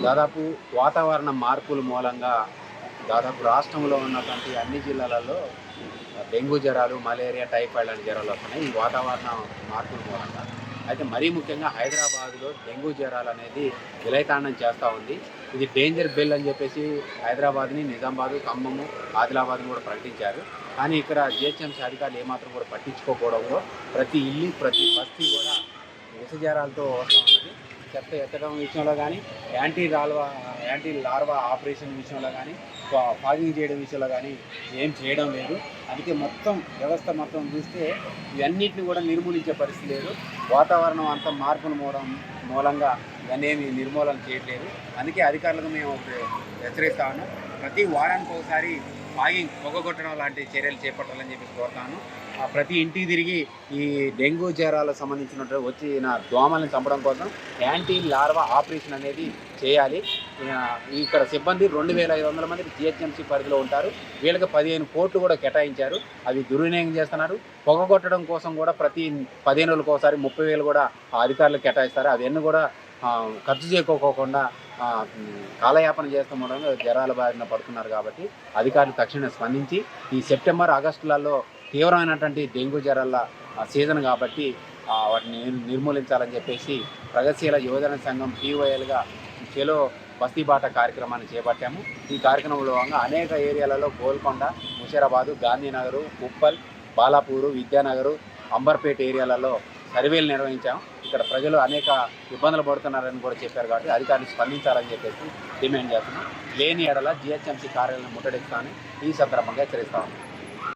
దాదాపు వాతావరణ మార్పుల మూలంగా దాదాపు రాష్ట్రంలో ఉన్నటువంటి అన్ని జిల్లాలలో డెంగ్యూ జ్వరాలు, మలేరియా, టైఫాయిడ్ లాంటి జ్వరాలు వస్తున్నాయి ఈ వాతావరణ మార్పుల మూలంగా. అయితే మరీ ముఖ్యంగా హైదరాబాద్లో డెంగ్యూ జ్వరాలు అనేది విలయతాండం చేస్తూ ఉంది. ఇది డేంజర్ బెల్ అని చెప్పేసి హైదరాబాద్ని, నిజామాబాదు, ఖమ్మము, ఆదిలాబాద్ని కూడా ప్రకటించారు. కానీ ఇక్కడ జిహెచ్ఎంసీ అధికారులు ఏమాత్రం కూడా పట్టించుకోకపోవడంలో ప్రతి ఇల్లు, ప్రతి బస్తీ కూడా విష జ్వరాలతో వస్తూ ఉన్నది. చెత్త ఎత్తడం విషయంలో కానీ, యాంటీ లార్వా ఆపరేషన్ విషయంలో కానీ, ఫాగింగ్ చేయడం విషయంలో కానీ ఏం చేయడం లేదు. అందుకే మొత్తం వ్యవస్థ మొత్తం చూస్తే ఇవన్నిటిని కూడా నిర్మూలించే పరిస్థితి లేదు. వాతావరణం అంత మార్పుల మూలంగా ఇవన్నీ నిర్మూలన చేయట్లేదు. అందుకే అధికారులకు మేము హెచ్చరిస్తా ఉన్నాం. ప్రతి వారానికి ఒకసారి ఫాగింగ్, పొగగొట్టడం లాంటి చర్యలు చేపట్టాలని చెప్పి కోరుతాను. ప్రతి ఇంటికి తిరిగి ఈ డెంగ్యూ జ్వరాలకు సంబంధించినట్టు వచ్చిన దోమలను చంపడం కోసం యాంటీ లార్వా ఆపరేషన్ అనేది చేయాలి. ఇక్కడ సిబ్బంది 2500 మంది జిహెచ్ఎంసీ పరిధిలో ఉంటారు. వీళ్ళకి 15 కోట్లు కూడా కేటాయించారు. అవి దుర్వినియోగం చేస్తున్నారు. పొగగొట్టడం కోసం కూడా ప్రతి 15 రోజులకు ఒకసారి 30,000 కూడా అధికారులు కేటాయిస్తారు. అవన్నీ కూడా ఖర్చు చేయకోకుండా కాలయాపన చేస్తూ ఉండడం జ్వరాల బారిన పడుతున్నారు. కాబట్టి అధికారులు తక్షణమే స్పందించి ఈ సెప్టెంబర్, ఆగస్టులలో తీవ్రమైనటువంటి డెంగ్యూ జ్వరాల సీజన్ కాబట్టి వాటిని నిర్మూలించాలని చెప్పేసి ప్రగతిశీల యువజన సంఘం PYLగా చెలో బస్తీబాట కార్యక్రమాన్ని చేపట్టాము. ఈ కార్యక్రమంలో భాగంగా అనేక ఏరియాలలో గోల్కొండ, ముషీరాబాదు, గాంధీనగరు, ఉప్పల్, బాలాపూరు, విద్యానగరు, అంబర్పేట ఏరియాలలో సర్వేలు నిర్వహించాము. ఇక్కడ ప్రజలు అనేక ఇబ్బందులు పడుతున్నారని కూడా చెప్పారు. కాబట్టి అధికారులు స్పందించాలని చెప్పేసి డిమాండ్ చేస్తున్నాం. లేని ఎడల జిహెచ్ఎంసీ కార్యాలయం ముట్టడిస్తామని ఈ సందర్భంగా హెచ్చరిస్తాము.